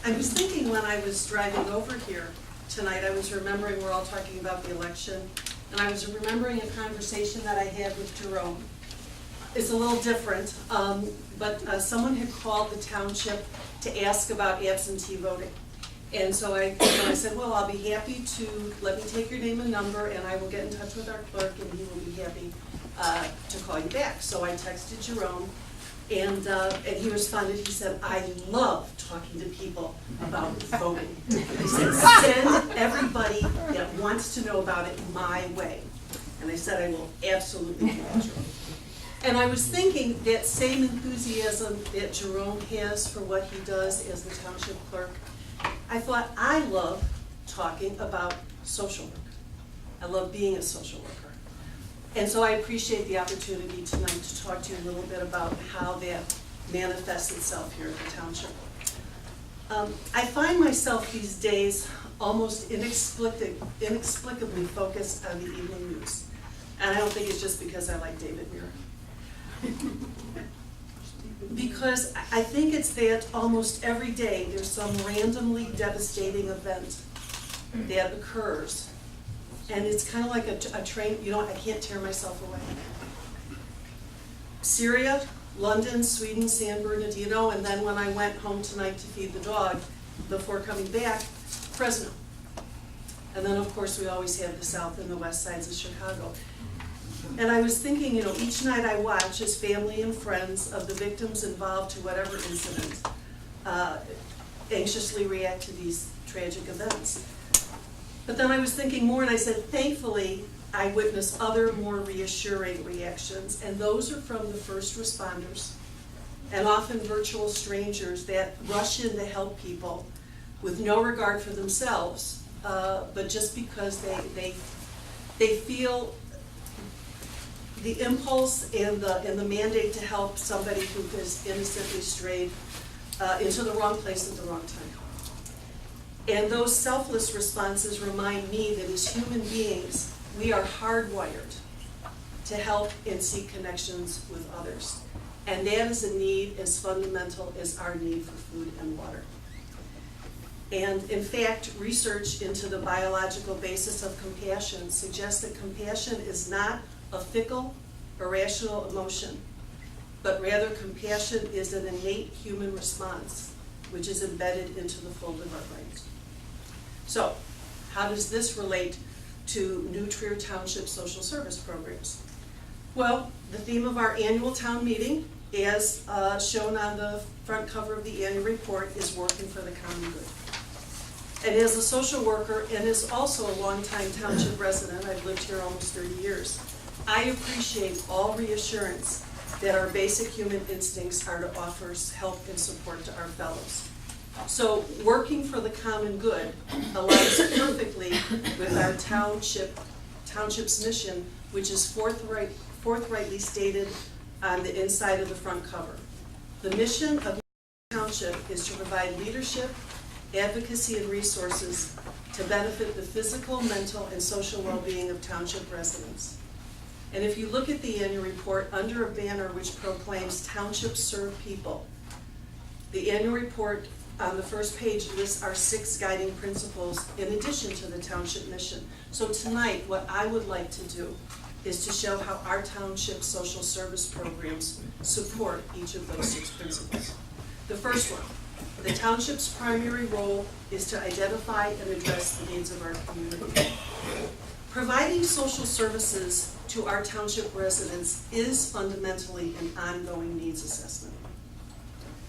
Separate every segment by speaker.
Speaker 1: I was thinking when I was driving over here tonight, I was remembering we're all talking about the election, and I was remembering a conversation that I had with Jerome. It's a little different, but someone had called the township to ask about absentee voting. And so I said, well, I'll be happy to, let me take your name and number, and I will get in touch with our clerk, and he will be happy to call you back. So I texted Jerome, and he responded. He said, I love talking to people about voting. He said, send everybody that wants to know about it my way. And I said, I will absolutely do that, Jerome. And I was thinking that same enthusiasm that Jerome has for what he does as the township clerk, I thought, I love talking about social work. I love being a social worker. And so I appreciate the opportunity tonight to talk to you a little bit about how that manifests itself here at the township. I find myself these days almost inexplicably focused on the evening news. And I don't think it's just because I like David Muir. Because I think it's that almost every day there's some randomly devastating event that occurs. And it's kind of like a train, I can't tear myself away. Syria, London, Sweden, San Bernardino, and then when I went home tonight to feed the dog before coming back, Fresno. And then of course we always have the south and the west sides of Chicago. And I was thinking, each night I watch as family and friends of the victims involved to whatever incident anxiously react to these tragic events. But then I was thinking more, and I said, thankfully, I witness other more reassuring reactions, and those are from the first responders, and often virtual strangers that rush in to help people with no regard for themselves, but just because they feel the impulse and the mandate to help somebody who has innocently strayed into the wrong place at the wrong time. And those selfless responses remind me that as human beings, we are hardwired to help and seek connections with others. And that is a need as fundamental as our need for food and water. And in fact, research into the biological basis of compassion suggests that compassion is not a fickle, irrational emotion, but rather compassion is an innate human response, which is embedded into the fold of our brains. So, how does this relate to New Trier Township social service programs? Well, the theme of our annual town meeting, as shown on the front cover of the annual report, is working for the common good. And as a social worker and as also a longtime township resident, I've lived here almost 30 years, I appreciate all reassurance that our basic human instincts are to offer help and support to our fellows. So working for the common good aligns perfectly with our township's mission, which is forthrightly stated on the inside of the front cover. The mission of the township is to provide leadership, advocacy, and resources to benefit the physical, mental, and social well-being of township residents. And if you look at the annual report under a banner which proclaims Township Serve People, the annual report on the first page lists our 6 guiding principles in addition to the township mission. So tonight, what I would like to do is to show how our township social service programs support each of those 6 principles. The first one, the township's primary role is to identify and address the needs of our community. Providing social services to our township residents is fundamentally an ongoing needs assessment.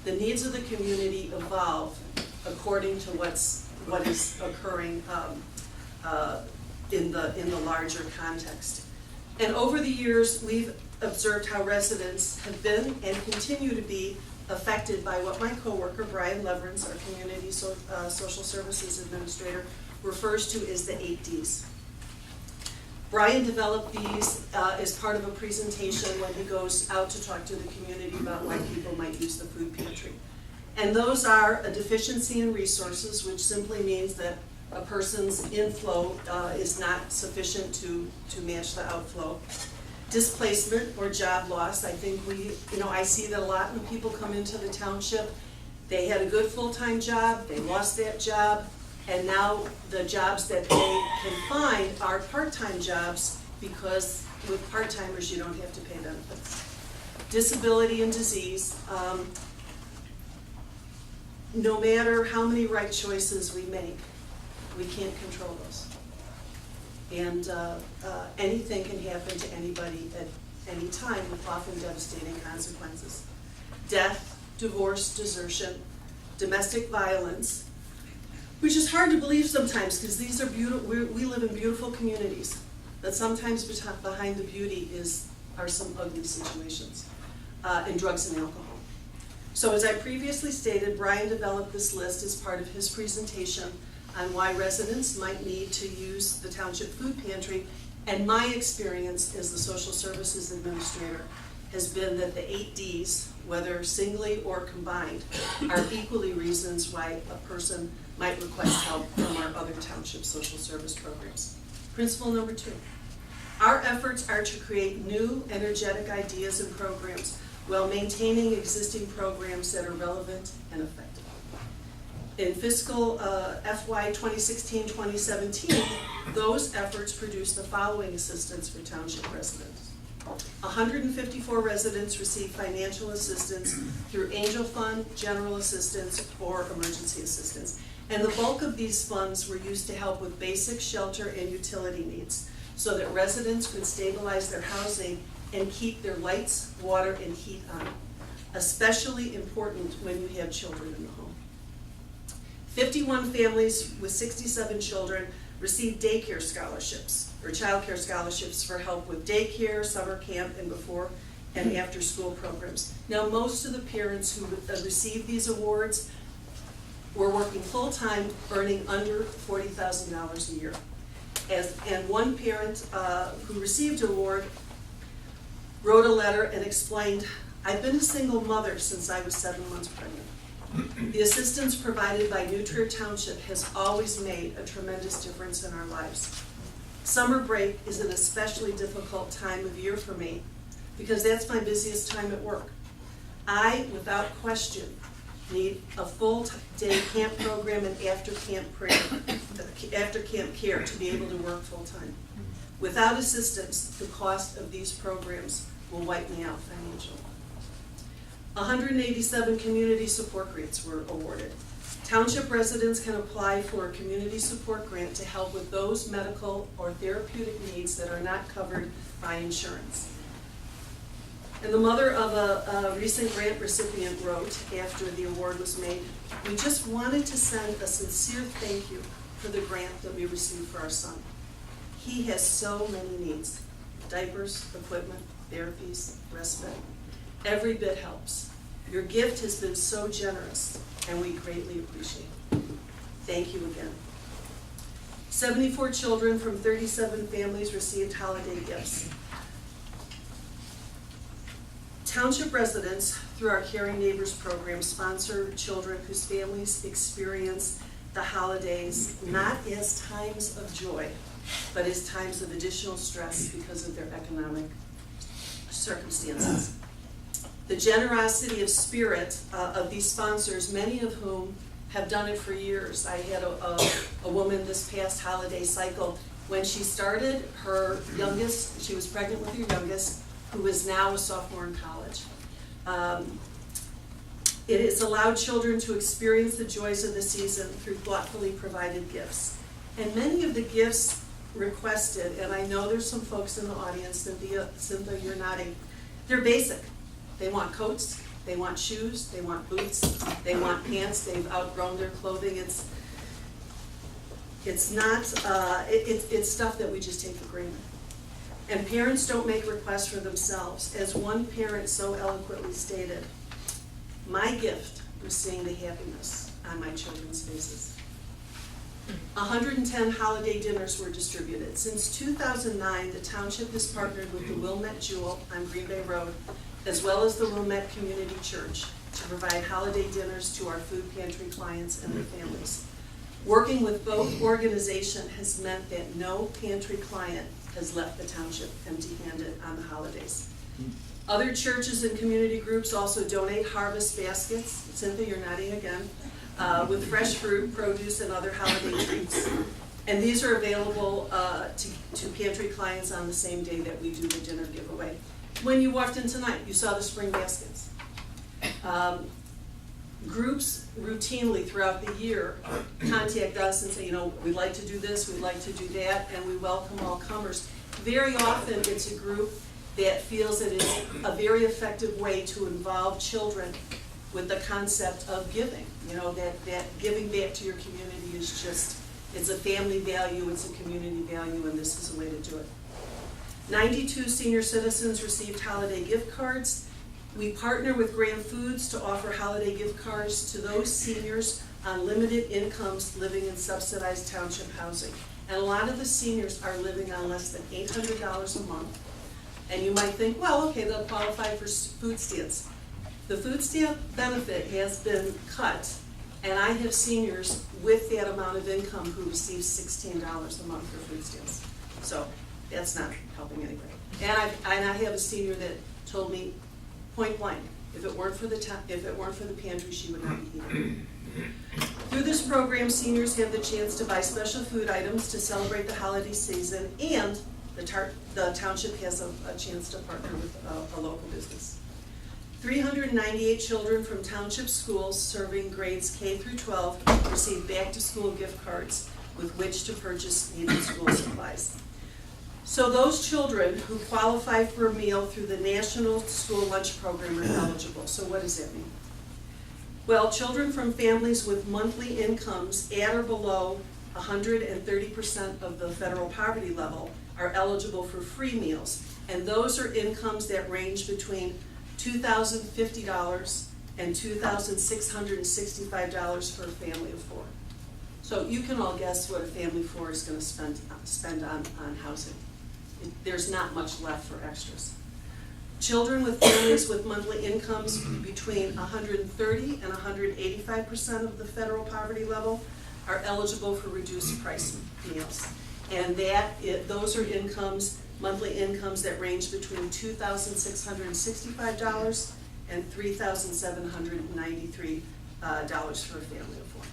Speaker 1: The needs of the community evolve according to what is occurring in the larger context. And over the years, we've observed how residents have been and continue to be affected by what my coworker, Brian Leverins, our Community Social Services Administrator, refers to as the 8 Ds. Brian developed these as part of a presentation when he goes out to talk to the community about why people might use the food pantry. And those are a deficiency in resources, which simply means that a person's inflow is not sufficient to match the outflow. Displacement or job loss. I think I see that a lot when people come into the township They had a good full-time job, they lost that job, and now the jobs that they can find are part-time jobs, because with part-timers you don't have to pay benefits. Disability and disease. No matter how many right choices we make, we can't control those. And anything can happen to anybody at any time with often devastating consequences. Death, divorce, desertion, domestic violence, which is hard to believe sometimes, because these are beautiful. We live in beautiful communities, but sometimes behind the beauty are some ugly situations, and drugs and alcohol. So as I previously stated, Brian developed this list as part of his presentation on why residents might need to use the Township Food Pantry, and my experience as the Social Services Administrator has been that the 8 Ds, whether singly or combined, are equally reasons why a person might request help from our other township social service programs. Principle number 2, our efforts are to create new, energetic ideas and programs while maintaining existing programs that are relevant and effective. In fiscal FY 2016-2017, those efforts produced the following assistance for township residents. 154 residents received financial assistance through Angel Fund, General Assistance, or Emergency Assistance. And the bulk of these funds were used to help with basic shelter and utility needs, so that residents could stabilize their housing and keep their lights, water, and heat on, especially important when you have children in the home. 51 families with 67 children received daycare scholarships, or child care scholarships, for help with daycare, summer camp, and before and after school programs. Now, most of the parents who received these awards were working full-time, earning under $40,000 a year. And one parent who received an award wrote a letter and explained, "I've been a single mother since I was 7 months pregnant. The assistance provided by New Trier Township has always made a tremendous difference in our lives. Summer break is an especially difficult time of year for me, because that's my busiest time at work. I, without question, need a full-day camp program and after-camp care to be able to work full-time. Without assistance, the cost of these programs will wipe me out financially." 187 community support grants were awarded. Township residents can apply for a community support grant to help with those medical or therapeutic needs that are not covered by insurance. And the mother of a recent grant recipient wrote, after the award was made, "We just wanted to send a sincere thank you for the grant that we received for our son. He has so many needs: diapers, equipment, therapies, respite. Every bit helps. Your gift has been so generous, and we greatly appreciate it. Thank you again." 74 children from 37 families received holiday gifts. Township residents, through our Caring Neighbors program, sponsor children whose families experience the holidays not as times of joy, but as times of additional stress because of their economic circumstances. The generosity of spirit of these sponsors, many of whom have done it for years. I had a woman this past holiday cycle, when she started, her youngest, she was pregnant with her youngest, who is now a sophomore in college. It has allowed children to experience the joys of the season through thoughtfully provided gifts. And many of the gifts requested, and I know there's some folks in the audience, Cynthia, you're nodding, they're basic. They want coats, they want shoes, they want boots, they want pants, they've outgrown their clothing. It's stuff that we just take for granted. And parents don't make requests for themselves. As one parent so eloquently stated, "My gift was seeing the happiness on my children's faces." 110 holiday dinners were distributed. Since 2009, the township has partnered with the Wilmette Jewel on Green Bay Road, as well as the Wilmette Community Church, to provide holiday dinners to our food pantry clients and their families. Working with both organizations has meant that no pantry client has left the township empty-handed on the holidays. Other churches and community groups also donate harvest baskets, Cynthia, you're nodding again, with fresh fruit, produce, and other holiday treats. And these are available to pantry clients on the same day that we do the dinner giveaway. When you walked in tonight, you saw the spring baskets. Groups routinely throughout the year contact us and say, you know, we'd like to do this, we'd like to do that, and we welcome all comers. Very often it's a group that feels that it's a very effective way to involve children with the concept of giving. You know, that giving back to your community is just, it's a family value, it's a community value, and this is a way to do it. 92 senior citizens received holiday gift cards. We partner with Graham Foods to offer holiday gift cards to those seniors on limited incomes living in subsidized township housing. And a lot of the seniors are living on less than $800 a month. And you might think, well, okay, they'll qualify for food stamps. The food stamp benefit has been cut, and I have seniors with that amount of income who receive $16 a month for food stamps. So that's not helping anybody. And I have a senior that told me point blank, if it weren't for the pantry, she would not be eating. Through this program, seniors have the chance to buy special food items to celebrate the holiday season, and the township has a chance to partner with a local business. 398 children from township schools serving grades K through 12 received back-to-school gift cards with which to purchase needed school supplies. So those children who qualify for a meal through the National School Lunch Program are eligible. So what does that mean? Well, children from families with monthly incomes at or below 130% of the federal poverty level are eligible for free meals. And those are incomes that range between $2,050 and $2,665 for a family of four. So you can all guess what a family of four is going to spend on housing. There's not much left for extras. Children with families with monthly incomes between 130 and 185% of the federal poverty level are eligible for reduced price meals. And those are monthly incomes that range between $2,665 and $3,793 for a family of four.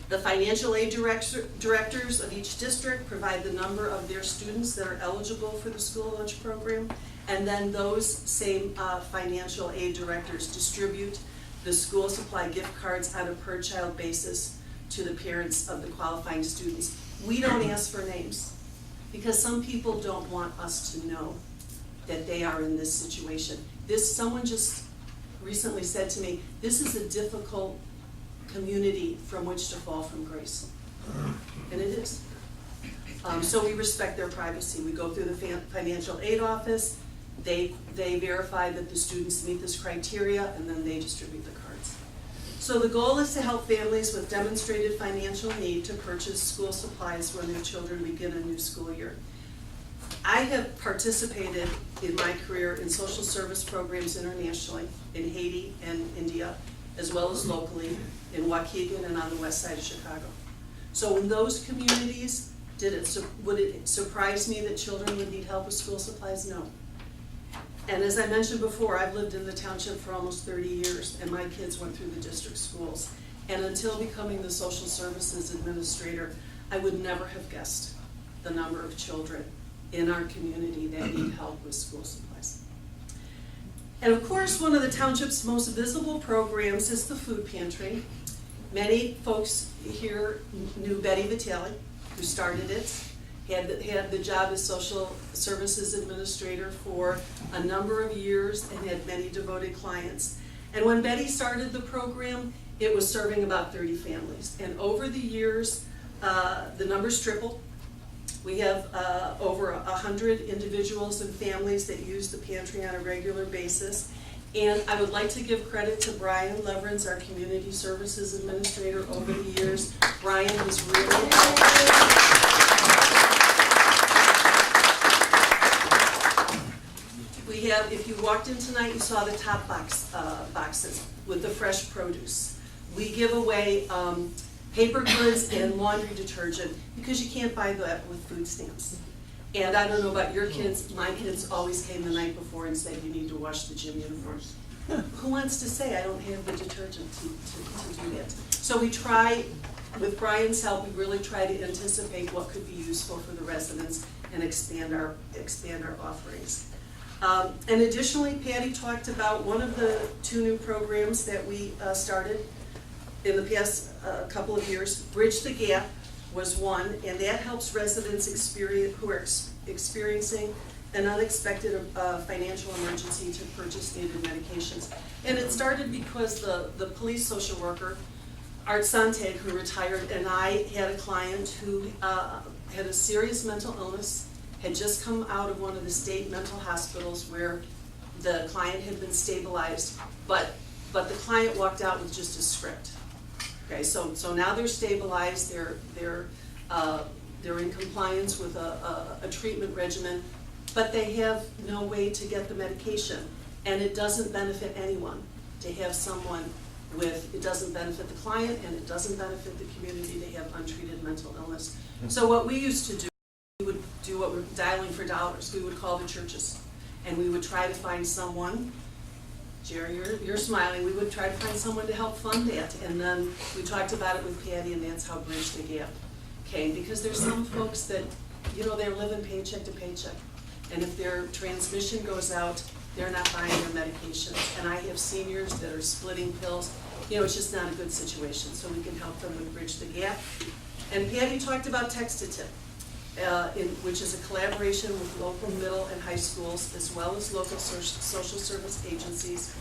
Speaker 1: The financial aid directors of each district provide the number of their students that are eligible for the school lunch program, and then those same financial aid directors distribute the school supply gift cards on a per child basis to the parents of the qualifying students. We don't ask for names because some people don't want us to know that they are in this situation. Someone just recently said to me, this is a difficult community from which to fall from grace. And it is. So we respect their privacy. We go through the financial aid office, they verify that the students meet this criteria, and then they distribute the cards. So the goal is to help families with demonstrated financial need to purchase school supplies when their children begin a new school year. I have participated in my career in social service programs internationally, in Haiti and India, as well as locally in Waukegan and on the west side of Chicago. So in those communities, would it surprise me that children would need help with school supplies? No. And as I mentioned before, I've lived in the township for almost 30 years, and my kids went through the district schools. And until becoming the social services administrator, I would never have guessed the number of children in our community that need help with school supplies. And of course, one of the township's most visible programs is the food pantry. Many folks here knew Betty Vitale, who started it, had the job as social services administrator for a number of years and had many devoted clients. And when Betty started the program, it was serving about 30 families. And over the years, the numbers tripled. We have over 100 individuals and families that use the pantry on a regular basis. And I would like to give credit to Brian Leverins, our community services administrator over the years. Brian has really helped. We have, if you walked in tonight, you saw the top boxes with the fresh produce. We give away paper goods and laundry detergent because you can't buy that with food stamps. And I don't know about your kids, my kids always came the night before and said, you need to wash the gym uniforms. Who wants to say I don't have the detergent to do that? So we try, with Brian's help, we really try to anticipate what could be useful for the residents and expand our offerings. And additionally, Patty talked about one of the 2 new programs that we started in the past couple of years. Bridge the Gap was one, and that helps residents who are experiencing an unexpected financial emergency to purchase needed medications. And it started because the police social worker, Art Sontag, who retired, and I had a client who had a serious mental illness, had just come out of one of the state mental hospitals where the client had been stabilized, but the client walked out with just a script. Okay, so now they're stabilized, they're in compliance with a treatment regimen, but they have no way to get the medication, and it doesn't benefit anyone to have someone it doesn't benefit the client, and it doesn't benefit the community to have untreated mental illness. So what we used to do, we would do what we're dialing for dollars. We would call the churches, and we would try to find someone. Jerry, you're smiling. We would try to find someone to help fund that, and then we talked about it with Patty, and that's how Bridge the Gap came. Because there's some folks that, they're living paycheck to paycheck, and if their transmission goes out, they're not buying their medications. And I have seniors that are splitting pills. It's just not a good situation, so we can help them with Bridge the Gap. And Patty talked about Text-to-Tip, which is a collaboration with local middle and high schools, as well as local social service agencies,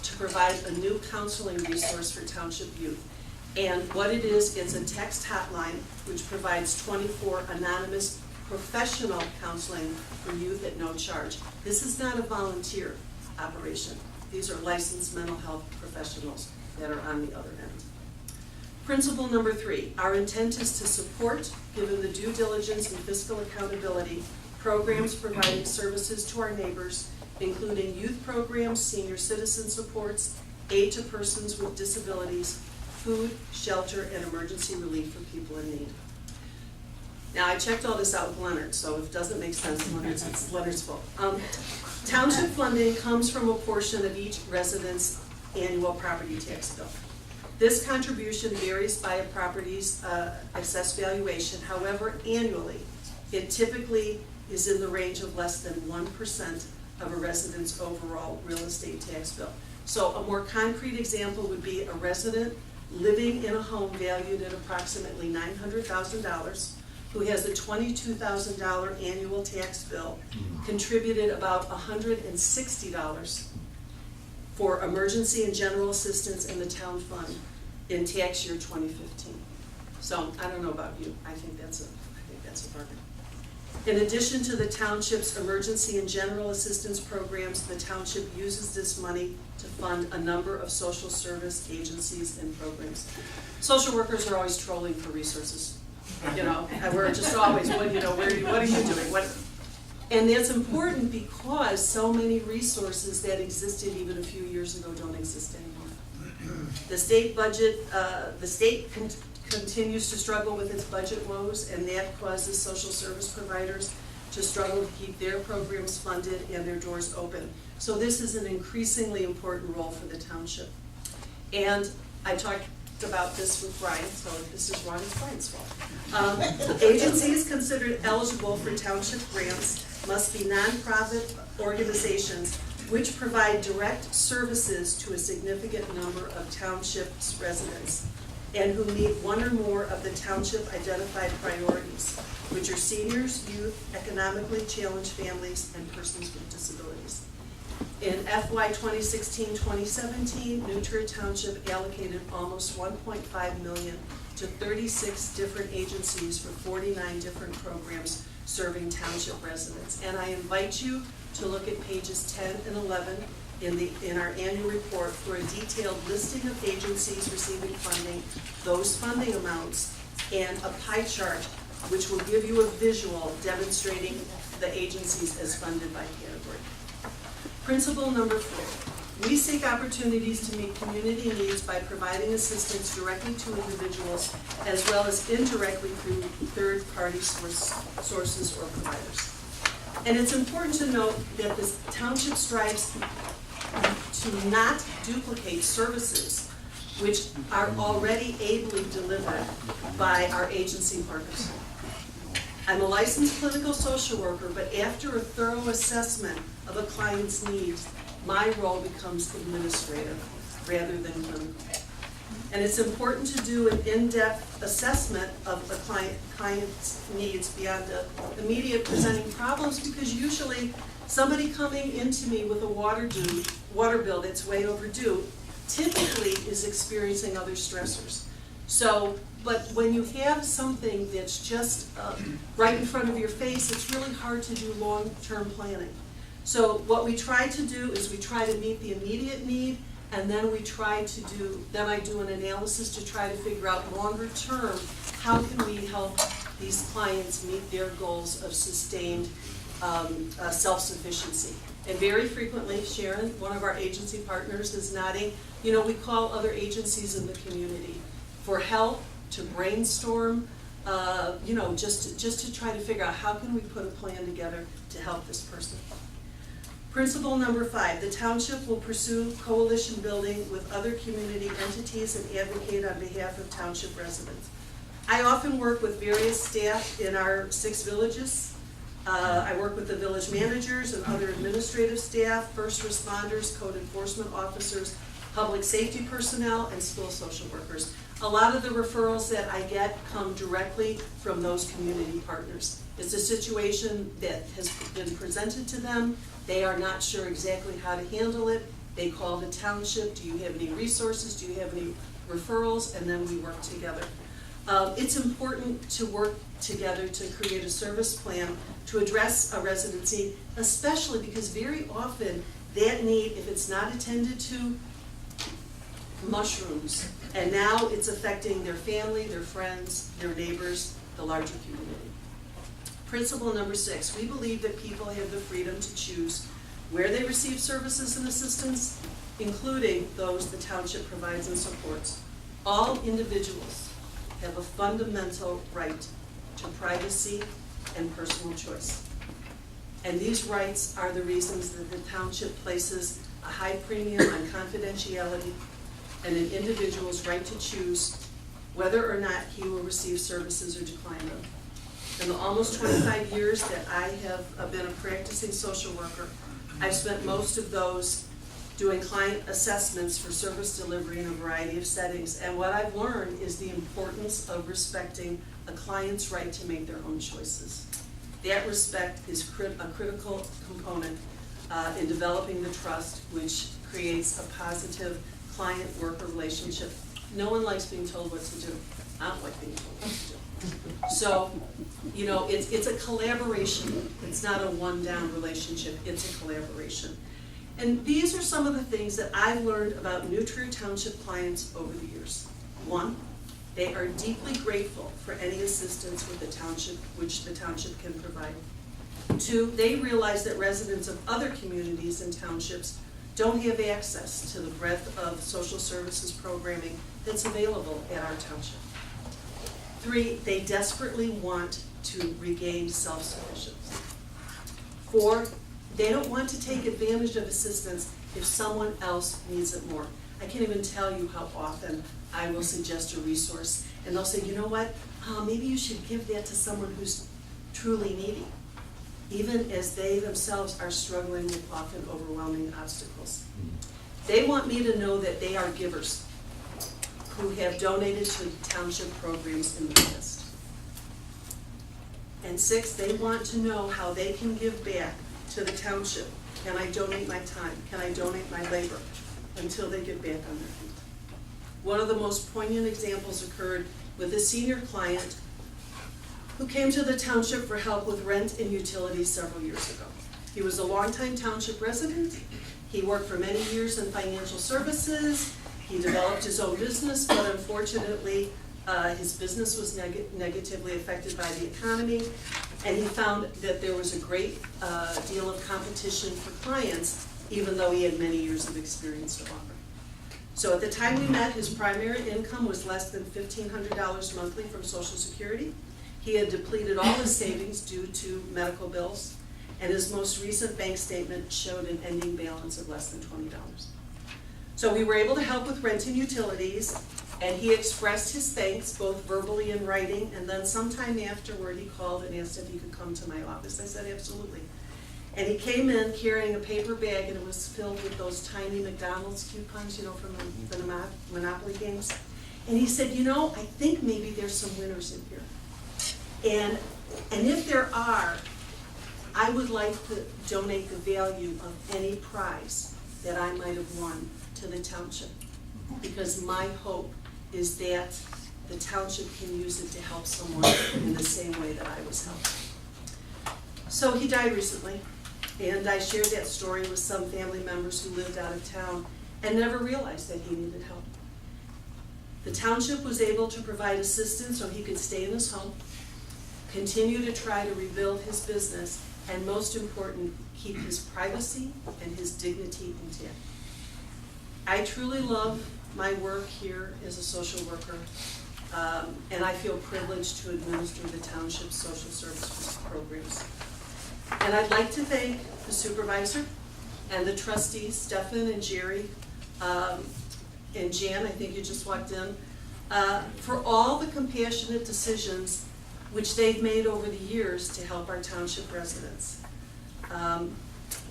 Speaker 1: to provide a new counseling resource for township youth. And what it is, it's a text hotline which provides 24 anonymous professional counseling for youth at no charge. This is not a volunteer operation. These are licensed mental health professionals that are on the other end. Principle number 3, our intent is to support, given the due diligence and fiscal accountability, programs providing services to our neighbors, including youth programs, senior citizen supports, aid to persons with disabilities, food, shelter, and emergency relief for people in need. Now, I checked all this out with Leonard, so if it doesn't make sense, it's Leonard's fault. Township funding comes from a portion of each resident's annual property tax bill. This contribution varies by a property's assessed valuation. However, annually, it typically is in the range of less than 1% of a resident's overall real estate tax bill. So a more concrete example would be a resident living in a home valued at approximately $900,000, who has a $22,000 annual tax bill, contributed about $160 for emergency and general assistance in the town fund in tax year 2015. So I don't know about you, I think that's a bargain. In addition to the township's emergency and general assistance programs, the township uses this money to fund a number of social service agencies and programs. Social workers are always trolling for resources. We're just always, what are you doing? And that's important because so many resources that existed even a few years ago don't exist anymore. The state budget, continues to struggle with its budget woes, and that causes social service providers to struggle to keep their programs funded and their doors open. So this is an increasingly important role for the township. And I talked about this with Brian, so if this is wrong, it's Brian's fault. Agencies considered eligible for township grants must be nonprofit organizations which provide direct services to a significant number of township's residents and who meet one or more of the township identified priorities, which are seniors, youth, economically challenged families, and persons with disabilities. In FY 2016-2017, New Trier Township allocated almost $1.5 million to 36 different agencies for 49 different programs serving township residents. And I invite you to look at pages 10 and 11 in our annual report for a detailed listing of agencies receiving funding, those funding amounts, and a pie chart which will give you a visual demonstrating the agencies as funded by category. Principle number 4, we seek opportunities to meet community needs by providing assistance directly to individuals as well as indirectly through third-party sources or providers. And it's important to note that this township strives to not duplicate services which are already ably delivered by our agency partners. I'm a licensed clinical social worker, but after a thorough assessment of a client's needs, my role becomes administrative rather than clinical. And it's important to do an in-depth assessment of a client's needs beyond the immediate presenting problems, because usually somebody coming into me with a water bill that's way overdue typically is experiencing other stressors. So, but when you have something that's just right in front of your face, it's really hard to do long-term planning. So what we try to do is we try to meet the immediate need, and then I do an analysis to try to figure out longer term, how can we help these clients meet their goals of sustained self-sufficiency. And very frequently, Sharon, one of our agency partners, is nodding, we call other agencies in the community for help, to brainstorm, just to try to figure out how can we put a plan together to help this person. Principle number 5, the township will pursue coalition building with other community entities and advocate on behalf of township residents. I often work with various staff in our 6 villages. I work with the village managers and other administrative staff, first responders, code enforcement officers, public safety personnel, and school social workers. A lot of the referrals that I get come directly from those community partners. It's a situation that has been presented to them. They are not sure exactly how to handle it. They call the township, do you have any resources, do you have any referrals, and then we work together. It's important to work together to create a service plan to address a residency, especially because very often that need, if it's not attended to, mushrooms. And now it's affecting their family, their friends, their neighbors, the larger community. Principle number 6, we believe that people have the freedom to choose where they receive services and assistance, including those the township provides and supports. All individuals have a fundamental right to privacy and personal choice. And these rights are the reasons that the township places a high premium on confidentiality and an individual's right to choose whether or not he will receive services or decline them. In the almost 25 years that I have been a practicing social worker, I've spent most of those doing client assessments for service delivery in a variety of settings. And what I've learned is the importance of respecting a client's right to make their own choices. That respect is a critical component in developing the trust, which creates a positive client-worker relationship. No one likes being told what to do. I don't like being told what to do. So, it's a collaboration. It's not a one-down relationship. It's a collaboration. And these are some of the things that I've learned about New Trier Township clients over the years. 1, they are deeply grateful for any assistance with the township, which the township can provide. 2, they realize that residents of other communities and townships don't have access to the breadth of social services programming that's available at our township. 3, they desperately want to regain self-sufficiency. 4, they don't want to take advantage of assistance if someone else needs it more. I can't even tell you how often I will suggest a resource, and they'll say, you know what, maybe you should give that to someone who's truly needy, even as they themselves are struggling with often overwhelming obstacles. They want me to know that they are givers who have donated to township programs in the past. And 6, they want to know how they can give back to the township. Can I donate my time? Can I donate my labor? Until they get back on their feet. One of the most poignant examples occurred with a senior client who came to the township for help with rent and utilities several years ago. He was a longtime township resident. He worked for many years in financial services. He developed his own business, but unfortunately, his business was negatively affected by the economy, and he found that there was a great deal of competition for clients, even though he had many years of experience to offer. So at the time we met, his primary income was less than $1,500 monthly from Social Security. He had depleted all his savings due to medical bills, and his most recent bank statement showed an ending balance of less than $20. So we were able to help with rent and utilities, and he expressed his thanks both verbally and writing, and then sometime afterward he called and asked if he could come to my office. I said absolutely. And he came in carrying a paper bag, and it was filled with those tiny McDonald's coupons, you know, from the Monopoly games. And he said, you know, I think maybe there's some winners in here. And if there are, I would like to donate the value of any prize that I might have won to the township, because my hope is that the township can use it to help someone in the same way that I was helped. So he died recently, and I shared that story with some family members who lived out of town and never realized that he needed help. The township was able to provide assistance so he could stay in his home, continue to try to rebuild his business, and most important, keep his privacy and his dignity intact. I truly love my work here as a social worker, and I feel privileged to administer the township's social services programs. And I'd like to thank the supervisor and the trustees, Stefan and Jerry, and Jeanne, I think you just walked in, for all the compassionate decisions which they've made over the years to help our township residents.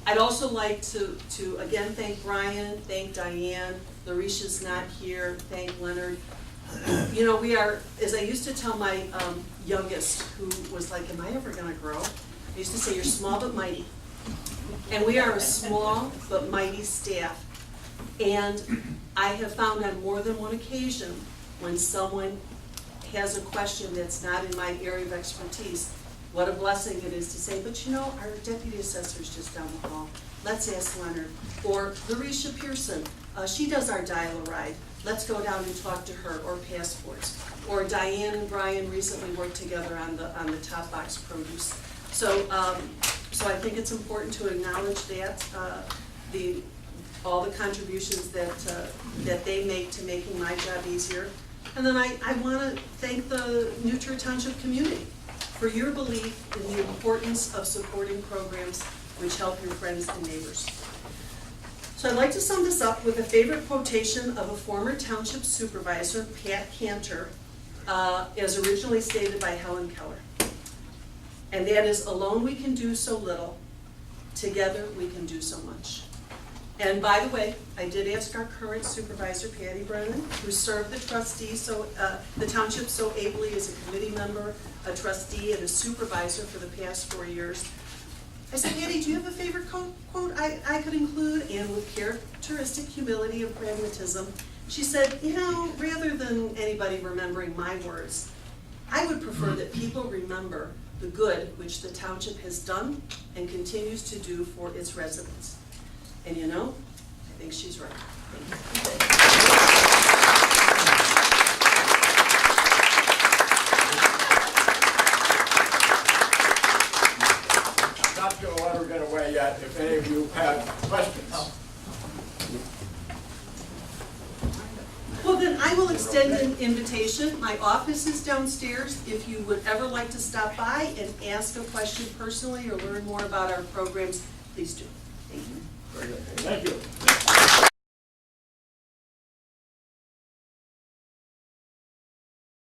Speaker 1: I'd also like to again thank Brian, thank Diane. Larisha's not here, thank Leonard. You know, we are, as I used to tell my youngest, who was like, am I ever gonna grow? I used to say, you're small but mighty. And we are a small but mighty staff. And I have found on more than one occasion when someone has a question that's not in my area of expertise, what a blessing it is to say, but you know, our deputy assessor's just down the hall. Let's ask Leonard. Or Larisha Pearson, she does our dial-a-ride. Let's go down and talk to her, or passports. Or Diane and Brian recently worked together on the top box produce. So I think it's important to acknowledge that, all the contributions that they make to making my job easier. And then I want to thank the New Trier Township community for your belief in the importance of supporting programs which help your friends and neighbors. So I'd like to sum this up with a favorite quotation of a former township supervisor, Pat Cantor, as originally stated by Helen Keller. And that is, alone we can do so little, together we can do so much. And by the way, I did ask our current supervisor, Patty Brennan, who served the township so ably as a committee member, a trustee, and a supervisor for the past 4 years. I said, Patty, do you have a favorite quote I could include? And with characteristic humility and pragmatism, she said, you know, rather than anybody remembering my words, I would prefer that people remember the good which the township has done and continues to do for its residents. And you know, I think she's right. Thank
Speaker 2: you. Not going to let her get away yet, if any of you have questions.
Speaker 1: Well, then I will extend an invitation. My office is downstairs. If you would ever like to stop by and ask a question personally or learn more about our programs, please do. Thank you.
Speaker 2: Very good. Thank you.